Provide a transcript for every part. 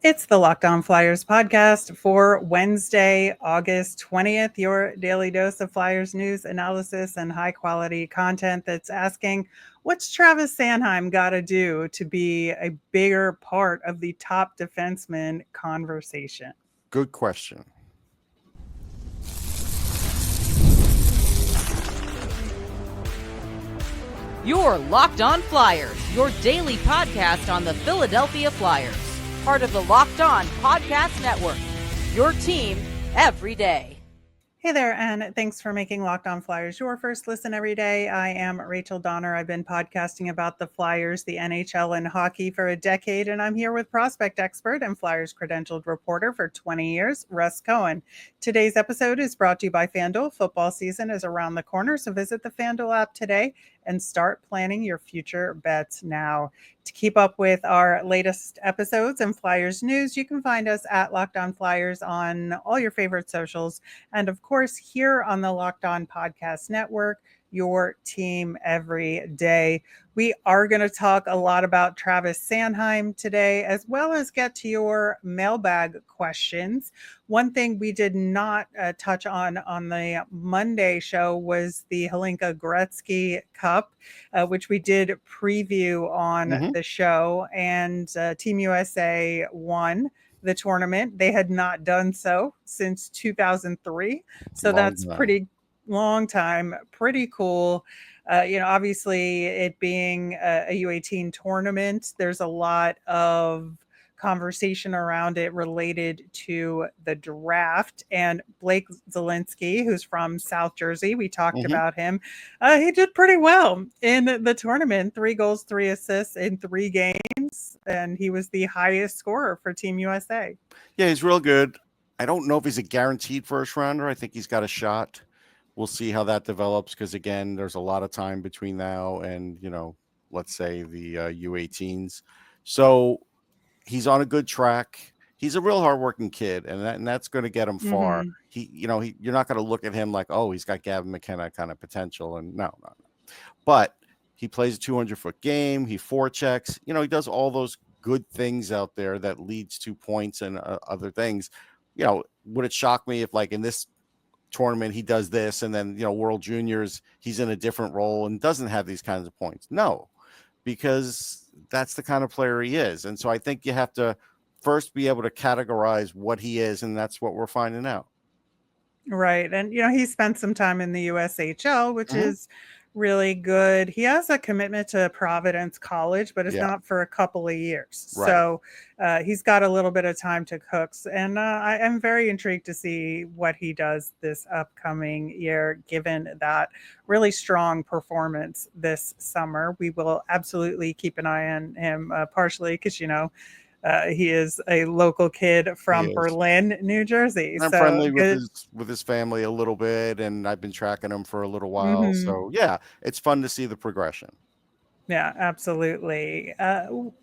It's the Locked On Flyers podcast for Wednesday, August 20th, your daily dose of Flyers news, analysis, and high quality content that's asking, what's Travis Sanheim got to do to be a bigger part of the top defenseman conversation? Good question. You're Locked On Flyers, your daily podcast on the Philadelphia Flyers. Part of the Locked On Podcast Network, your team every day. Hey there, and thanks for making Locked On Flyers your first listen every day. I am Rachel Donner. I've been podcasting about the Flyers, the NHL, and hockey for a decade, and I'm here with prospect expert and Flyers credentialed reporter for 20 years, Russ Cohen. Today's episode is brought to you by FanDuel. Football season is around the corner, so visit the FanDuel app today and start planning your future bets now. To keep up with our latest episodes and Flyers news, you can find us at Locked On Flyers on all your favorite socials. And of course, here on the Locked On Podcast Network, your team every day. We are going to talk a lot about Travis Sanheim today, as well as get to your mailbag questions. One thing we did not touch on the Monday show was the Hlinka Gretzky Cup, which we did preview on the show, and Team USA won the tournament. They had not done so since 2003, so that's pretty long time, pretty cool. Obviously it being a U18 tournament, there's a lot of conversation around it related to the draft. And Blake Zelensky, who's from South Jersey, we talked about him. He did pretty well in the tournament, 3 goals, 3 assists in 3 games. And he was the highest scorer for Team USA. Yeah, he's real good. I don't know if he's a guaranteed first rounder. I think he's got a shot. We'll see how that develops because, again, there's a lot of time between now and, let's say the U18s. So he's on a good track. He's a real hardworking kid, and that's going to get him far. You're not going to look at him like, oh, he's got Gavin McKenna kind of potential. And no. But he plays a 200-foot game. He forechecks. He does all those good things out there that leads to points and other things. Would it shock me if, like, in this tournament he does this and then World Juniors he's in a different role and doesn't have these kinds of points? No, because that's the kind of player he is. And so I think you have to first be able to categorize what he is, and that's what we're finding out. Right. And he spent some time in the USHL, which is really good. He has a commitment to Providence College, but it's not for a couple of years. Right. So he's got a little bit of time to cook. And I am very intrigued to see what he does this upcoming year, given that really strong performance this summer. We will absolutely keep an eye on him, partially because, he is a local kid from Berlin, New Jersey. I'm friendly with his family a little bit, and I've been tracking him for a little while. So, yeah, it's fun to see the progression. Yeah, absolutely.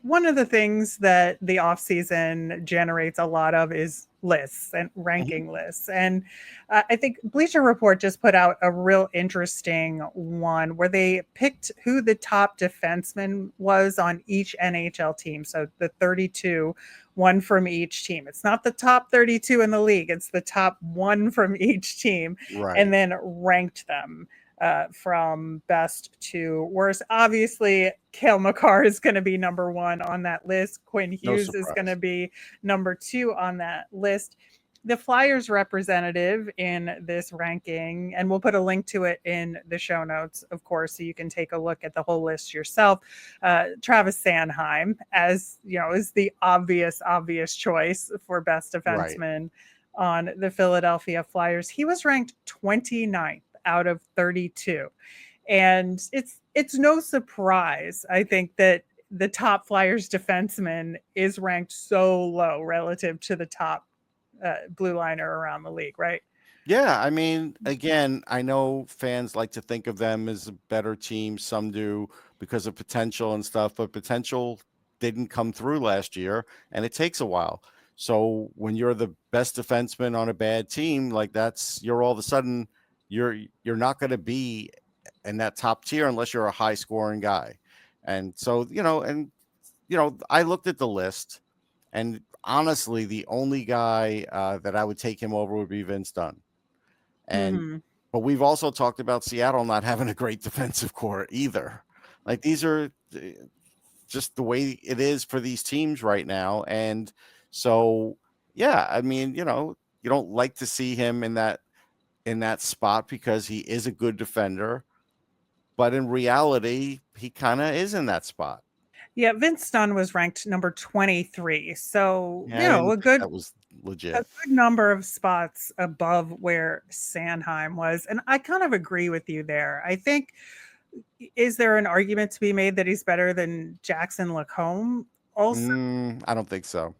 One of the things that the offseason generates a lot of is lists and ranking lists. And I think Bleacher Report just put out a real interesting one where they picked who the top defenseman was on each NHL team. So the 32, one from each team. It's not the top 32 in the league. It's the top one from each team. Right. And then ranked them from best to worst. Obviously, Cale Makar is going to be number 1 on that list. Quinn Hughes is going to be number 2 on that list. The Flyers representative in this ranking, and we'll put a link to it in the show notes, of course, so you can take a look at the whole list yourself. Travis Sanheim, as is the obvious choice for best defenseman on the Philadelphia Flyers. He was ranked 29th out of 32. And it's no surprise, I think, that the top Flyers defenseman is ranked so low relative to the top blue liner around the league, right? Yeah, I mean, again, I know fans like to think of them as a better team. Some do because of potential and stuff, but potential didn't come through last year, and it takes a while. So when you're the best defenseman on a bad team, like you're all of a sudden you're not going to be in that top tier unless you're a high scoring guy. And so, I looked at the list, and honestly, the only guy that I would take him over would be Vince Dunn. And Mm-hmm. but we've also talked about Seattle not having a great defensive core either. Like these are just the way it is for these teams right now. And so, yeah, I mean, you don't like to see him in that spot because he is a good defender, but in reality, he kind of is in that spot. Yeah, Vince Dunn was ranked number 23. So, Yeah, I didn't a think good that was a legit. good number of spots above where Sanheim was. And I kind of agree with you there. I think, is there an argument to be made that he's better than Jackson Lacombe? Also, I don't think so.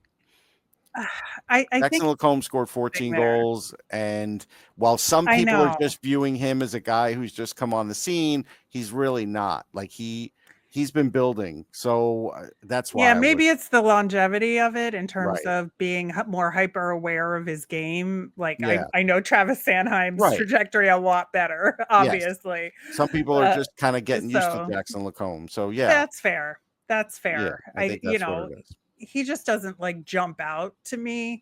I think Jackson Lacombe scored thing 14 there. goals, and while some I people are know. just viewing him as a guy who's just come on the scene, he's really not. Like he's been building, so that's Yeah, why I would. maybe it's the longevity of it in terms Right. of being more hyper aware of his game. Like Yeah. I know Travis Sanheim's Right. trajectory a lot better, Yes. obviously. Some people are Uh, just kind of getting used to so Jackson Lacombe. So yeah, that's fair. That's yeah, fair. I think that's what it is. He just doesn't like jump out to me.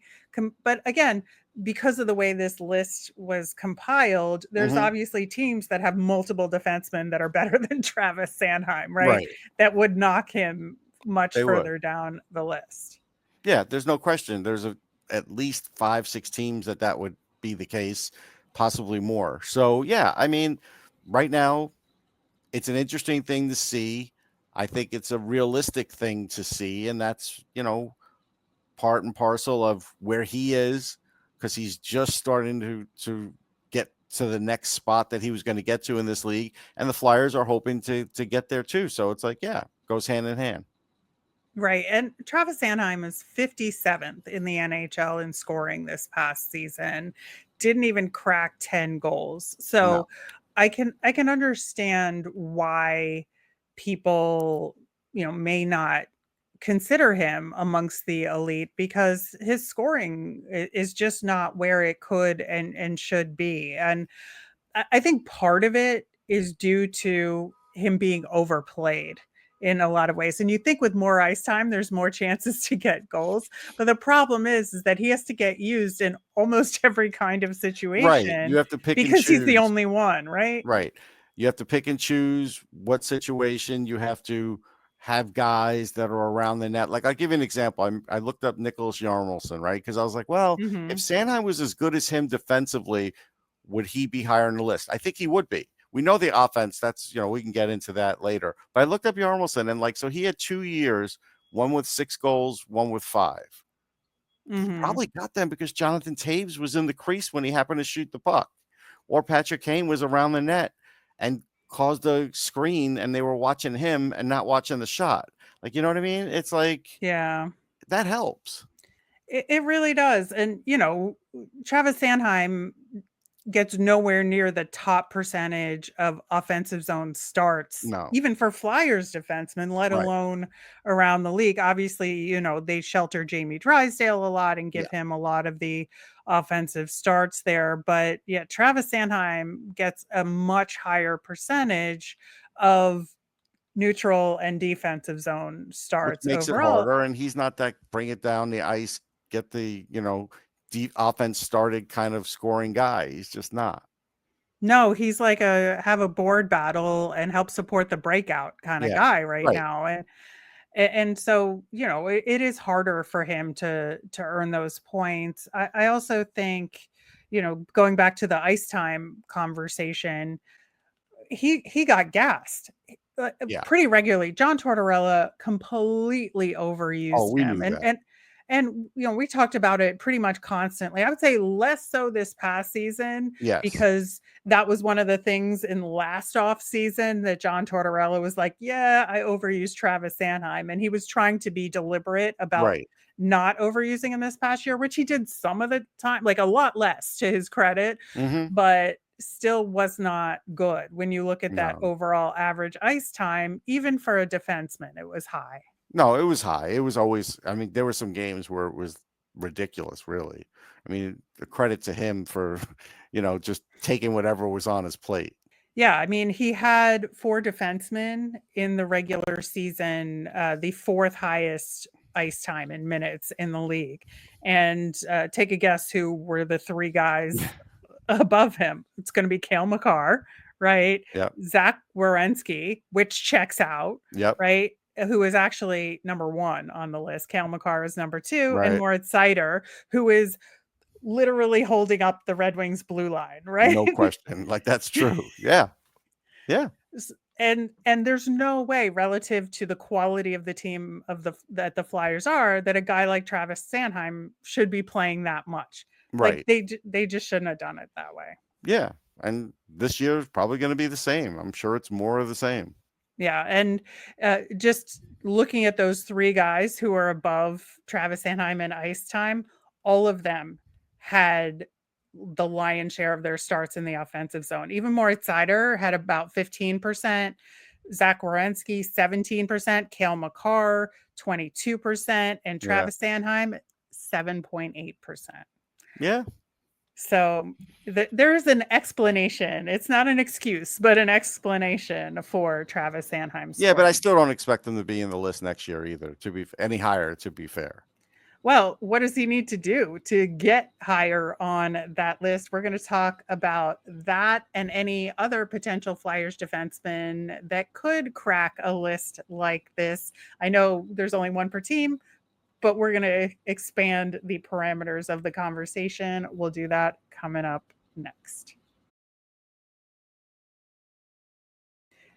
But again, because of the way this list was compiled, there's Mhm. obviously teams that have multiple defensemen that are better than Travis Sanheim, right? Right. That would knock him much They would. further down the list. Yeah, there's no question. There's at least 5-6 teams that would be the case, possibly more. So yeah, I mean, right now it's an interesting thing to see. I think it's a realistic thing to see, and that's part and parcel of where he is, because he's just starting to get to the next spot that he was going to get to in this league, and the Flyers are hoping to get there too. So it's like, yeah, goes hand in hand. Right. And Travis Sanheim is 57th in the NHL in scoring this past season. Didn't even crack 10 goals. No. So I can understand why people, may not consider him amongst the elite because his scoring is just not where it could and should be. And I think part of it is due to him being overplayed in a lot of ways. And you think with more ice time, there's more chances to get goals. But the problem is that he has to get used in almost every kind of Right. You situation have to pick and because he's the choose. only one, right? Right. You have to pick and choose what situation. You have to have guys that are around the net. Like, I'll give you an example. I looked up Nicholas Yarmulson, right? Because I was like, well, if Mm-hmm. Sanheim was as good as him defensively, would he be higher on the list? I think he would be. We know the offense. That's, we can get into that later. But I looked up Yarmulson, and so he had 2 years, one with 6 goals, one with 5. He Mm-hmm. probably got them because Jonathan Taves was in the crease when he happened to shoot the puck, or Patrick Kane was around the net and caused a screen, and they were watching him and not watching the shot. Like, you know what I mean? It's like, Yeah. that helps. It really does. And, Travis Sanheim gets nowhere near the top percentage of offensive zone starts, No. even for Flyers defensemen, let Right. alone around the league. Obviously, they shelter Jamie Drysdale a lot and give Yeah. him a lot of the offensive starts there. But yeah, Travis Sanheim gets a much higher percentage of neutral and defensive zone Which starts makes it overall. harder, and he's not that bring it down the ice, get the, deep offense started kind of scoring guy. He's just not. No, he's like have a board battle and help support the breakout kind of Yeah. guy right Right. now. And so, it is harder for him to earn those points. I also think, going back to the ice time conversation, he got gassed Yeah. pretty regularly. John Tortorella completely Oh, overused we him, knew that. and we talked about it pretty much constantly. I would say less so this past season Yes. because that was one of the things in last off season that John Tortorella was like, "Yeah, I overused Travis Sanheim," and he was trying to be deliberate about Right. not overusing him this past year, which he did some of the time, like a lot less to his credit, Mm-hmm. but still was not good. When you look at that No. overall average ice time, even for a defenseman, it was high. No, it was high. It was always, I mean, there were some games where it was ridiculous, really. I mean, the credit to him for, just taking whatever was on his plate. Yeah, I mean, he had 4 defensemen in the regular season, the 4th highest ice time and minutes in the league. And take a guess who were the three guys above him. It's going to be Cale Makar, right? Yep. Zach Werenski, which checks out, Yep. right? Who is actually number one on the list. Cale Makar is number two, Right. and Moritz Seider, who is literally holding up the Red Wings blue line, right? No question. Like, that's true. Yeah. Yeah. And there's no way, relative to the quality of the team that the Flyers are, that a guy like Travis Sanheim should be playing that much. Right. Like they just shouldn't have done it that way. Yeah. And this year is probably going to be the same. I'm sure it's more of the same. Yeah. And just looking at those three guys who are above Travis Sanheim in ice time, all of them had the lion's share of their starts in the offensive zone. Even Moritz Seider had about 15%, Zach Werenski 17%, Cale Makar 22%, and Travis Sanheim 7.8%. Yeah. So there's an explanation. It's not an excuse, but an explanation for Travis Sanheim. Yeah, but I still don't expect them to be in the list next year either, to be any higher, to be fair. Well, what does he need to do to get higher on that list? We're going to talk about that and any other potential Flyers defensemen that could crack a list like this. I know there's only one per team, but we're going to expand the parameters of the conversation. We'll do that coming up next.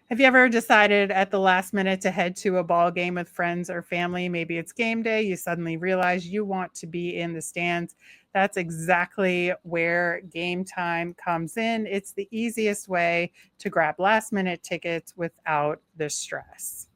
Have you ever decided at the last minute to head to a ball game with friends or family? Maybe it's game day. You suddenly realize you want to be in the stands. That's exactly where Gametime comes in. It's the easiest way to grab last minute tickets without the stress.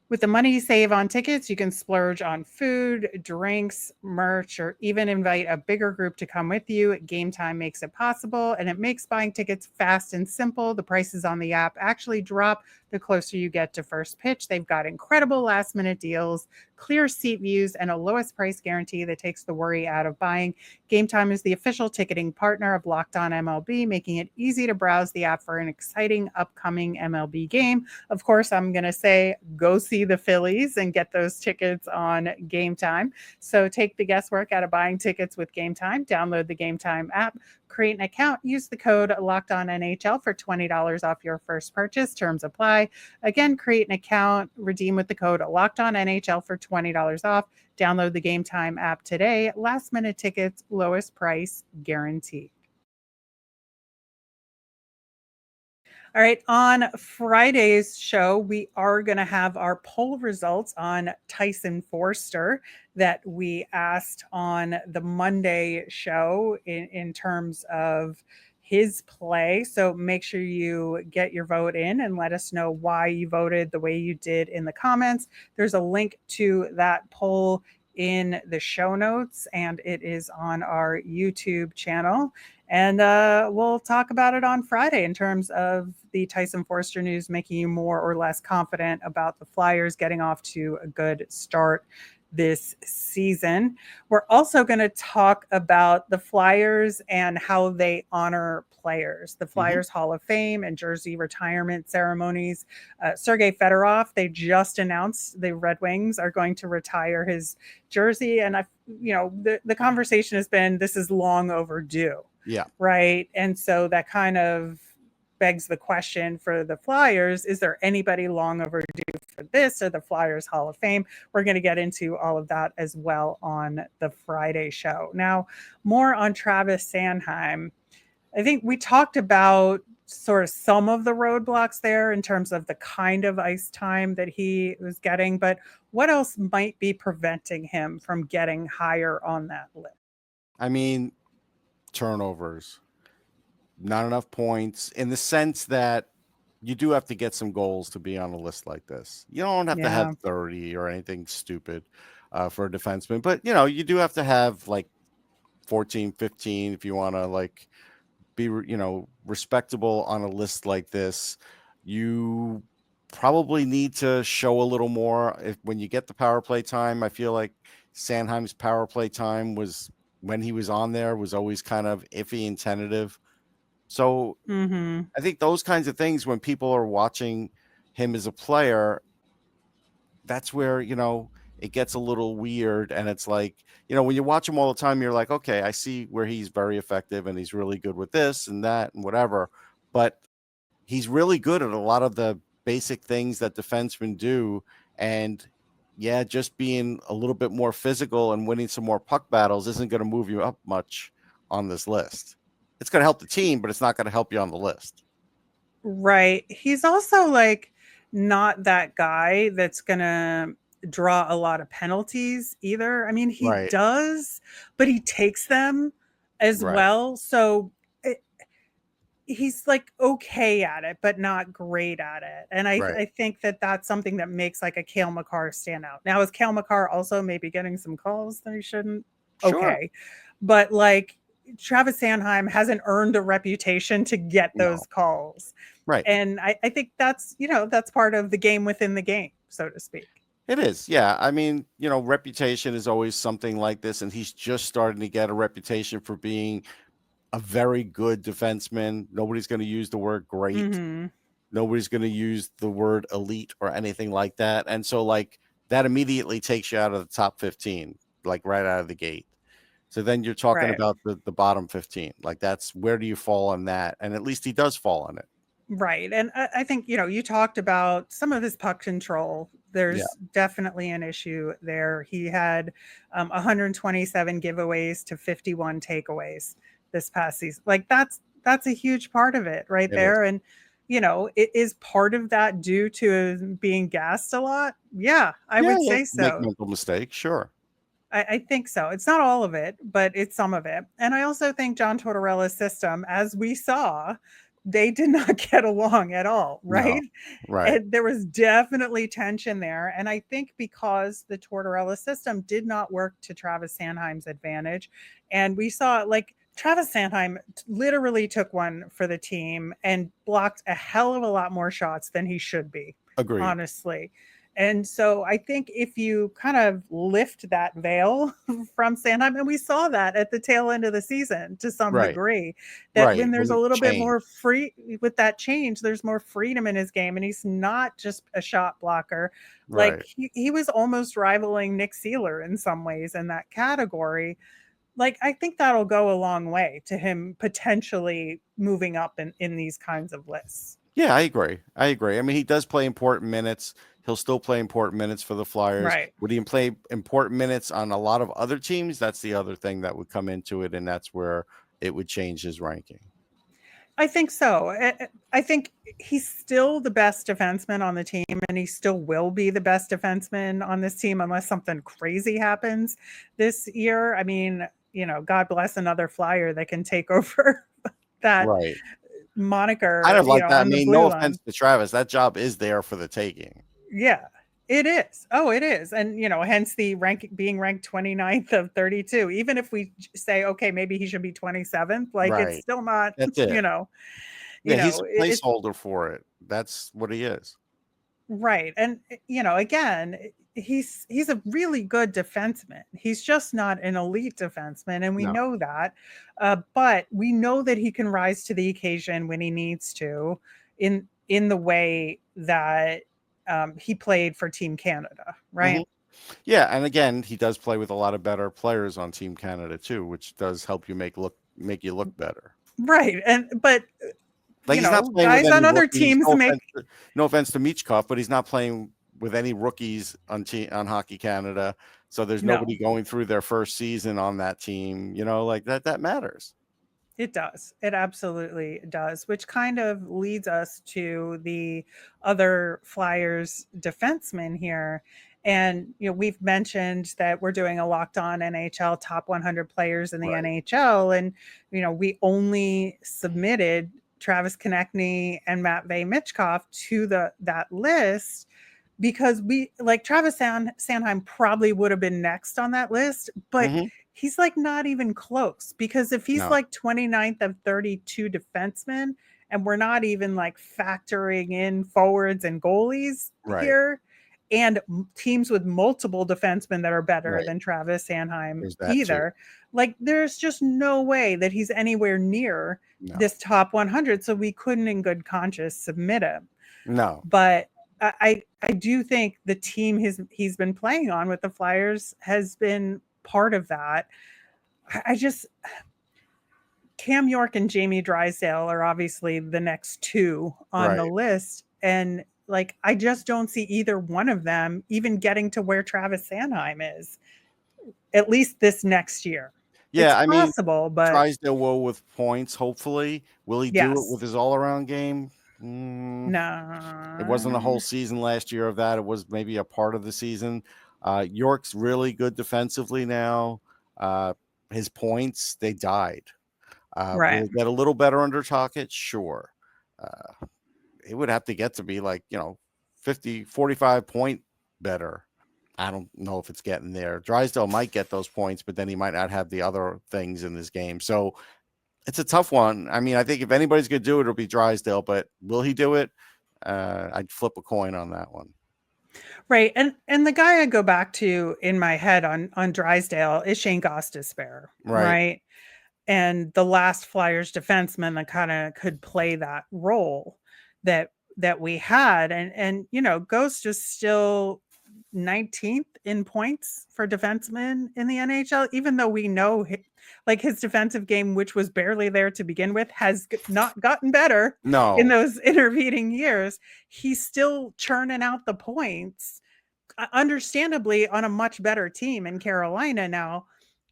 With the money you save on tickets, you can splurge on food, drinks, merch, or even invite a bigger group to come with you. Gametime makes it possible, and it makes buying tickets fast and simple. The prices on the app actually drop the closer you get to first pitch. They've got incredible last-minute deals, clear seat views, and a lowest price guarantee that takes the worry out of buying. Gametime is the official ticketing partner of Locked On MLB, making it easy to browse the app for an exciting upcoming MLB game. Of course, I'm going to say go see the Phillies and get those tickets on Gametime. So take the guesswork out of buying tickets with Gametime. Download the Gametime app, create an account, use the code LOCKEDONNHL for $20 off your first purchase. Terms apply. Again, create an account, redeem with the code LOCKEDONNHL for $20 off. Download the Gametime app today. Last minute tickets, lowest price guaranteed. All right, on Friday's show, we are going to have our poll results on Tyson Foerster that we asked on the Monday show in terms of his play. So make sure you get your vote in and let us know why you voted the way you did in the comments. There's a link to that poll in the show notes, and it is on our YouTube channel. And we'll talk about it on Friday in terms of the Tyson Foerster news, making you more or less confident about the Flyers getting off to a good start this season. We're also going to talk about the Flyers and how they honor players, the Flyers Hall of Fame and jersey retirement ceremonies. Sergei Fedorov, they just announced the Red Wings are going to retire his jersey. And the conversation has been, this is long overdue. Yeah. Right. And so that kind of begs the question for the Flyers, is there anybody long overdue for this or the Flyers Hall of Fame? We're going to get into all of that as well on the Friday show. Now, more on Travis Sanheim. I think we talked about sort of some of the roadblocks there in terms of the kind of ice time that he was getting, but what else might be preventing him from getting higher on that list? I mean, turnovers, not enough points, in the sense that you do have to get some goals to be on a list like this. You don't have to have 30 or anything stupid for a defenseman, but you do have to have like 14, 15 if you want to like be respectable on a list like this. You probably need to show a little more when you get the power play time. I feel like Sanheim's power play time was, when he was on there, was always kind of iffy and tentative. So I think those kinds of things, when people are watching him as a player, that's where, it gets a little weird. And it's like, when you watch him all the time, you're like, okay, I see where he's very effective and he's really good with this and that and whatever. But he's really good at a lot of the basic things that defensemen do. And yeah, just being a little bit more physical and winning some more puck battles isn't going to move you up much on this list. It's going to help the team, but it's not going to help you on the list. Right. He's also like not that guy that's going to draw a lot of penalties either. I mean, he Right. does, but he takes them as Right. well. So he's like okay at it, but not great at it. And I think that that's something that makes like a Cale Makar stand out. Now, is Cale Makar also maybe getting some calls that he shouldn't? Sure. Okay. But like Travis Sanheim hasn't earned a reputation to get those calls. Right. And I think that's, that's part of the game within the game, so to speak. It is. Yeah. I mean, reputation is always something like this. And he's just starting to get a reputation for being a very good defenseman. Nobody's going to use the word great. Mm-hmm. Nobody's going to use the word elite or anything like that. And so like that immediately takes you out of the top 15, like right out of the gate. So then you're talking about the bottom 15. Like that's where do you fall on that? And at least he does fall on it. Right. And I think, you talked about some of his puck control. There's definitely an issue there. He had 127 giveaways to 51 takeaways this past season. Like that's a huge part of it right there. And, it is part of that due to being gassed a lot. Yeah, I would say so. Make mental mistakes. Sure. I think so. It's not all of it, but it's some of it. And I also think John Tortorella's system, as we saw, they did not get along at all, right? No, right. And there was definitely tension there. And I think because the Tortorella system did not work to Travis Sanheim's advantage, and we saw like Travis Sanheim literally took one for the team and blocked a hell of a lot more shots than he should be. Agreed. Honestly. And so I think if you kind of lift that veil from Sanheim, and we saw that at the tail end of the season to some degree, that when there's a little bit more free with that change, there's more freedom in his game. And he's not just a shot blocker. Like he was almost rivaling Nick Seeler in some ways in that category. Like, I think that'll go a long way to him potentially moving up in these kinds of lists. Yeah, I agree. I mean, he does play important minutes. He'll still play important minutes for the Flyers. Right. Would he play important minutes on a lot of other teams? That's the other thing that would come into it, and that's where it would change his ranking. I think so. I think he's still the best defenseman on the team, and he still will be the best defenseman on this team unless something crazy happens this year. I mean, God bless another Flyer that can take over that moniker. I don't like that. I mean, no offense to Travis. That job is there for the taking. Yeah, it is. Oh, it is. And, hence the being ranked 29th of 32. Even if we say, okay, maybe he should be 27th, like it's still not, That's it. he's a placeholder for it. That's what he is. Right. And, again, he's a really good defenseman. He's just not an elite defenseman. And we know that. But we know that he can rise to the occasion when he needs to in the way that he played for Team Canada, right? Mm-hmm. Yeah, and again, he does play with a lot of better players on Team Canada too, which does help you make you look better. Right, but like he's not playing guys with on other rookies. teams No offense to Michkov, but he's not playing with any rookies on Hockey Canada, so there's nobody going through their first season on that team. Like that matters. It does. It absolutely does, which kind of leads us to the other Flyers defenseman here. And, we've mentioned that we're doing a Locked On NHL top 100 players in the NHL. And, we only submitted Travis Konechny and Matvei Michkov to that list because Travis Sanheim probably would have been next on that list, but he's like not even close because if he's like 29th of 32 defensemen and we're not even like factoring in forwards and goalies here and teams with multiple defensemen that are better than Travis Sanheim either, like there's just no way that he's anywhere near this top 100. So we couldn't in good conscience submit him. No, but I do think the team he's been playing on with the Flyers has been part of that. I just Cam York and Jamie Drysdale are obviously the next two on the Right. list, and like I just don't see either one of them even getting to where Travis Sanheim is, at least this next year. It's Yeah, I mean, possible, but Drysdale will with points, hopefully. Will he do it yes. with his all-around game? It wasn't a whole No. season last year of that. It was maybe a part of the season. York's really good defensively now. His points, they died. Will Right. it get a little better under Tocchet? Sure. It would have to get to be like, 50, 45 point better. I don't know if it's getting there. Drysdale might get those points, but then he might not have the other things in this game. So it's a tough one. I mean, I think if anybody's going to do it, it'll be Drysdale, but will he do it? I'd flip a coin on that one. Right. And the guy I go back to in my head on Drysdale is Shane Gostisbehere. Right. Right. And the last Flyers defenseman that kind of could play that role that we had. And Ghost is still 19th in points for defensemen in the NHL, even though we know like his defensive game, which was barely there to begin with, has not gotten better No. in those intervening years. He's still churning out the points, understandably on a much better team in Carolina now,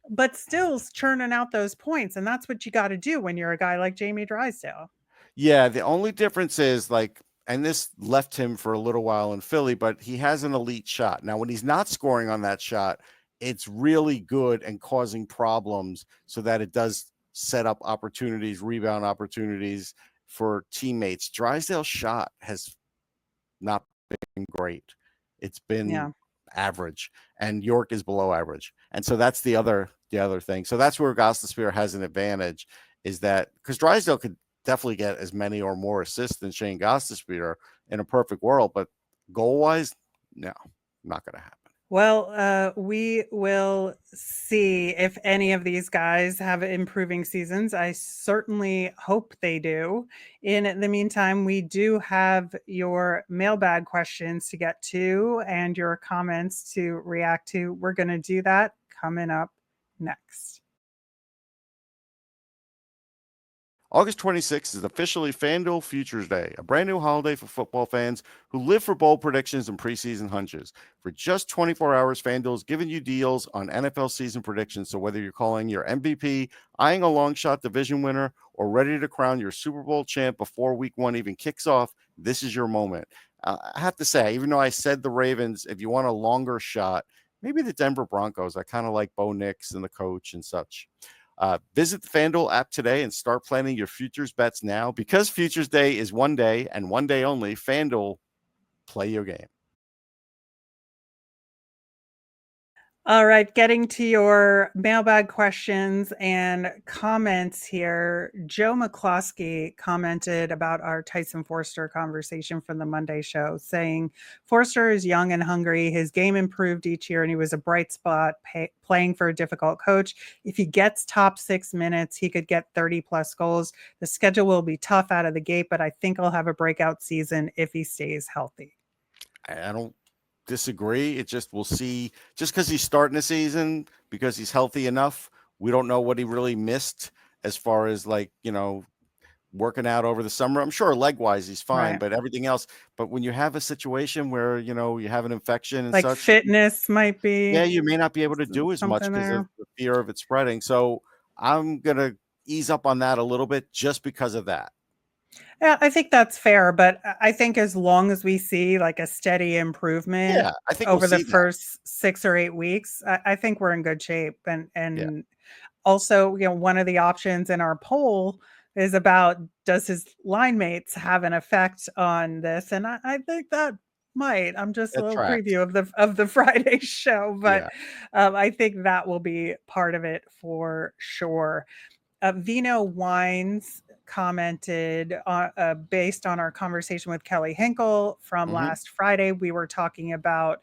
but still churning out those points. And that's what you got to do when you're a guy like Jamie Drysdale. Yeah, the only difference is and this left him for a little while in Philly, but he has an elite shot. Now, when he's not scoring on that shot, it's really good and causing problems so that it does set up opportunities, rebound opportunities for teammates. Drysdale's shot has not been great. It's been average, and York is below average. And so that's the other thing. So that's where Gostisbehere has an advantage, is that because Drysdale could definitely get as many or more assists than Shane Gostisbehere in a perfect world, but goal-wise, no, not going to happen. Well, we will see if any of these guys have improving seasons. I certainly hope they do. In the meantime, we do have your mailbag questions to get to and your comments to react to. We're going to do that coming up next. August 26th is officially FanDuel Futures Day, a brand new holiday for football fans who live for bold predictions and preseason hunches. For just 24 hours, FanDuel is giving you deals on NFL season predictions. So whether you're calling your MVP, eyeing a long shot division winner, or ready to crown your Super Bowl champ before week one even kicks off, this is your moment. I have to say, even though I said the Ravens, if you want a longer shot, maybe the Denver Broncos. I kind of like Bo Nix and the coach and such. Visit the FanDuel app today and start planning your futures bets now. Because Futures Day is one day and one day only, FanDuel, play your game. All right, getting to your mailbag questions and comments here. Joe McCloskey commented about our Tyson Foerster conversation from the Monday show, saying Foerster is young and hungry. His game improved each year, and he was a bright spot playing for a difficult coach. If he gets top 6 minutes, he could get 30-plus goals. The schedule will be tough out of the gate, but I think he'll have a breakout season if he stays healthy. I don't disagree. It just, we'll see. Just because he's starting the season, because he's healthy enough, we don't know what he really missed as far as working out over the summer. I'm sure leg wise he's fine, Right. but everything else. But when you have a situation where you have an infection and Like such, fitness might be. yeah, you may not be able to do as much because of the fear of it spreading. So I'm gonna ease up on that a little bit just because of that. Yeah, I think that's fair, but I think as long as we see like a steady improvement I think over we'll the see that. first 6 or 8 weeks, I think we're in good shape. And also, one of the options in our poll is about, does his line mates have an effect on this? And I think that might. I'm just a little preview of the Friday show, but I think that will be part of it for sure. Vino Wines commented based on our conversation with Kelly Hinkle from last Friday. We were talking about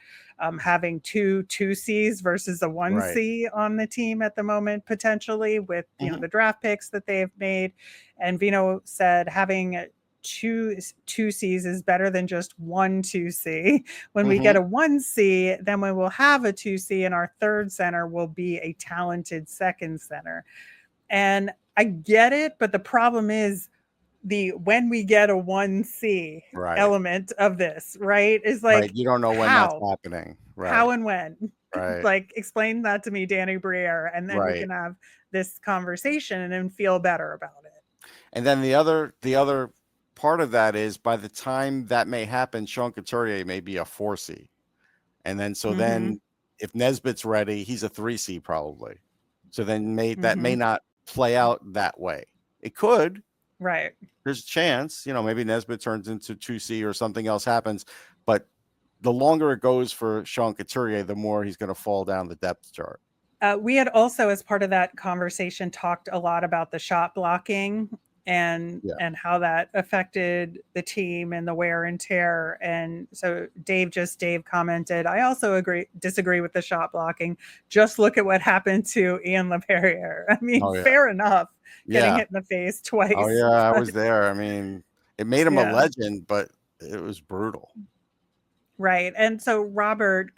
having two 2Cs versus a 1C on the team at the moment, potentially with the draft picks that they have made. And Vino said having two 2Cs is better than just one 2C. When we get a 1C, then we will have a 2C, and our third center will be a talented second center. And I get it, but the problem is when we get a 1C element of this, right? Is like, you don't know when that's happening. How and when? Right. Like, explain that to me, Danny Briere, and then we can have this conversation and feel better about it. And then the other part of that is, by the time that may happen, Sean Couturier may be a 4C. And then then if Nesbitt's ready, he's a 3C probably. So then that may not play out that way. It could. Right. There's a chance, maybe Nesbitt turns into 2C or something else happens. But the longer it goes for Sean Couturier, the more he's going to fall down the depth chart. We had also, as part of that conversation, talked a lot about the shot blocking and how that affected the team and the wear and tear. And so Dave commented, I also disagree with the shot blocking. Just look at what happened to Ian LePerriere. I mean, fair enough, getting hit in the face twice. Oh yeah, I was there. I mean, it made him a legend, but it was brutal. Right. And so Robert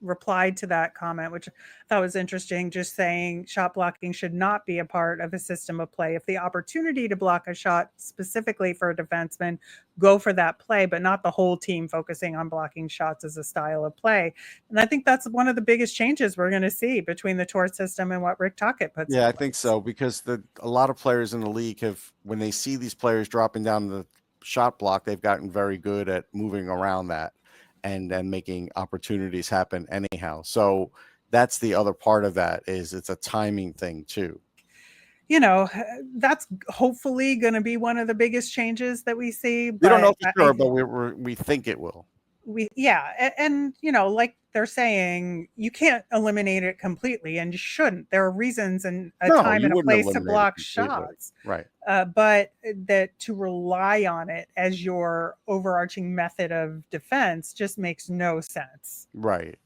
replied to that comment, which I thought was interesting, just saying shot blocking should not be a part of a system of play. If the opportunity to block a shot specifically for a defenseman, go for that play, but not the whole team focusing on blocking shots as a style of play. And I think that's one of the biggest changes we're going to see between the Torts system and what Rick Tocchet puts. Yeah, I think so, because a lot of players in the league have, when they see these players dropping down the shot block, they've gotten very good at moving around that and then making opportunities happen anyhow. So that's the other part of that, is it's a timing thing too. That's hopefully going to be one of the biggest changes that we see. We don't know for sure, but we think it will. And like they're saying, you can't eliminate it completely, and you shouldn't. There are reasons and a time and a place to block shots, right? But that to rely on it as your overarching method of defense just makes no sense, right?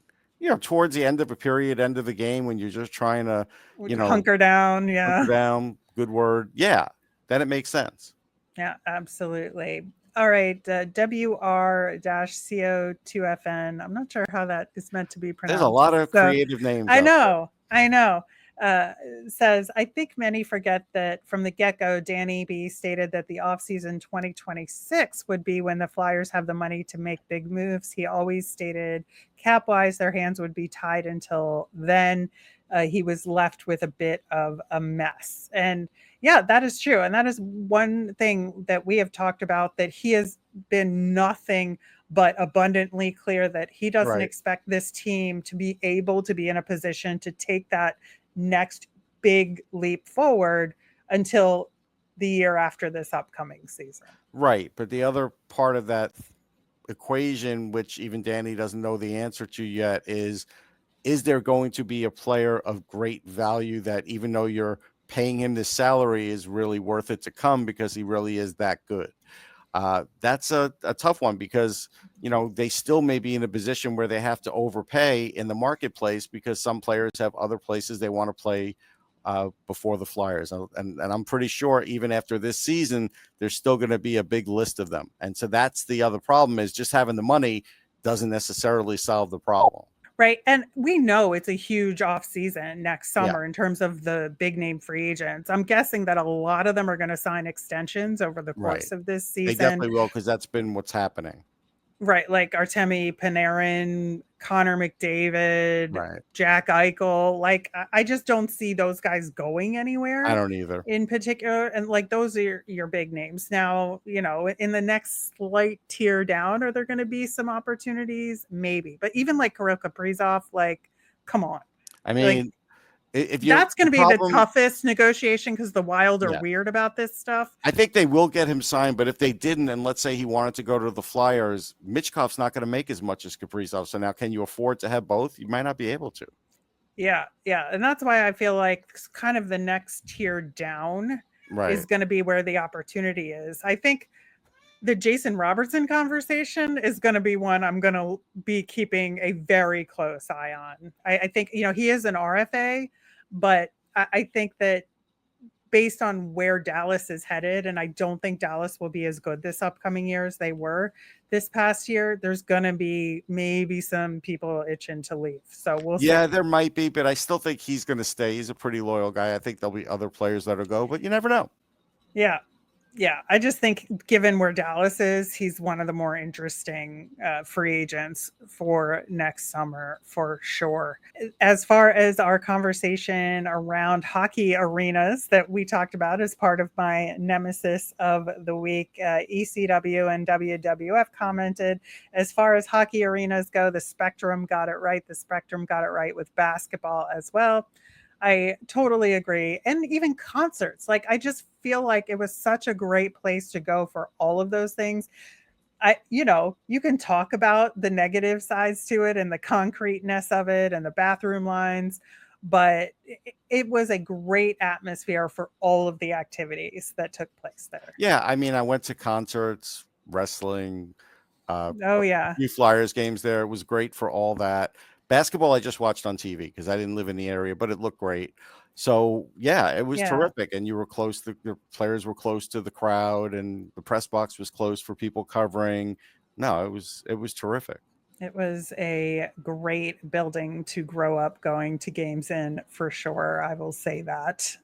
Towards the end of a period, end of the game, when you're just trying to, hunker down, hunker down, good word, then it makes sense. Yeah, absolutely. All right, WR-CO2FN. I'm not sure how that is meant to be pronounced. There's a lot of creative names. I know. Says, I think many forget that from the get-go, Danny B stated that the offseason 2026 would be when the Flyers have the money to make big moves. He always stated cap-wise, their hands would be tied until then. He was left with a bit of a mess. And yeah, that is true. And that is one thing that we have talked about, that he has been nothing but abundantly clear that he doesn't expect this team to be able to be in a position to take that next big leap forward until the year after this upcoming season. Right. But the other part of that equation, which even Danny doesn't know the answer to yet, is there going to be a player of great value that, even though you're paying him this salary, is really worth it to come because he really is that good? That's a tough one, because they still may be in a position where they have to overpay in the marketplace, because some players have other places they want to play before the Flyers, and I'm pretty sure even after this season there's still going to be a big list of them. And so that's the other problem, is just having the money doesn't necessarily solve the problem. Right. And we know it's a huge off season next summer in terms of the big name free agents. I'm guessing that a lot of them are going to sign extensions over the course of this season. They definitely will, because that's been what's happening. Right. Like Artemi Panarin, Connor McDavid, Jack Eichel. Like, I just don't see those guys going anywhere. I don't either. In particular. And like, those are your big names. Now, in the next slight tier down, are there going to be some opportunities? Maybe. But even like Kirill Kaprizov, like, come on. I mean, that's going to be the toughest negotiation, because the Wild are weird about this stuff. I think they will get him signed, but if they didn't, and let's say he wanted to go to the Flyers, Michkov's not going to make as much as Kaprizov. So now, can you afford to have both? You might not be able to. Yeah. And that's why I feel like kind of the next tier down is going to be where the opportunity is. I think the Jason Robertson conversation is going to be one I'm going to be keeping a very close eye on. I think, he is an RFA, but I think that based on where Dallas is headed, and I don't think Dallas will be as good this upcoming year as they were this past year, there's going to be maybe some people itching to leave. So we'll see. Yeah, there might be, but I still think he's going to stay. He's a pretty loyal guy. I think there'll be other players that'll go, but you never know. Yeah. Yeah, I just think given where Dallas is, he's one of the more interesting free agents for next summer for sure. As far as our conversation around hockey arenas that we talked about as part of my nemesis of the week, ECW and WWF commented, as far as hockey arenas go, the Spectrum got it right. The Spectrum got it right with basketball as well. I totally agree. And even concerts, like I just feel like it was such a great place to go for all of those things. You can talk about the negative sides to it and the concreteness of it and the bathroom lines, but it was a great atmosphere for all of the activities that took place there. Yeah, I mean, I went to concerts, wrestling, Oh yeah. a few Flyers games there. It was great for all that. Basketball, I just watched on TV because I didn't live in the area, but it looked great. So yeah, it was terrific. And you were close. The players were close to the crowd, and the press box was closed for people covering. No, it was terrific. It was a great building to grow up going to games in for sure. I will say that.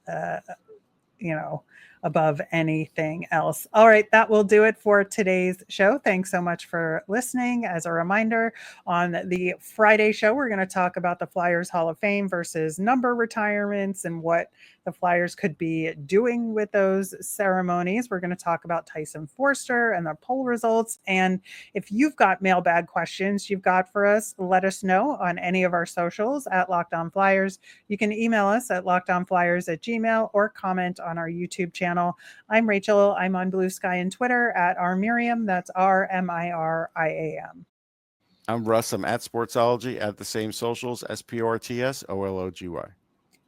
Above anything else. All right, that will do it for today's show. Thanks so much for listening. As a reminder, on the Friday show, we're going to talk about the Flyers Hall of Fame versus number retirements and what the Flyers could be doing with those ceremonies. We're going to talk about Tyson Foerster and the poll results. And if you've got mailbag questions you've got for us, let us know on any of our socials at Locked On Flyers. You can email us at lockedonflyers@gmail.com or comment on our YouTube channel. I'm Rachel. I'm on Blue Sky and Twitter at rmiriam. That's RMIRIAM. I'm Russ. I'm at Sportsology at the same socials, SPORTSOLOGY.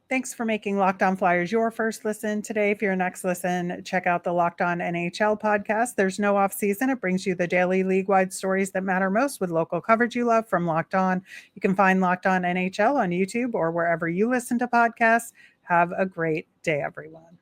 Thanks for making Locked On Flyers your first listen today. For your next listen, check out the Locked On NHL podcast. There's no off season. It brings you the daily league-wide stories that matter most with local coverage you love from Locked On. You can find Locked On NHL on YouTube or wherever you listen to podcasts. Have a great day, everyone.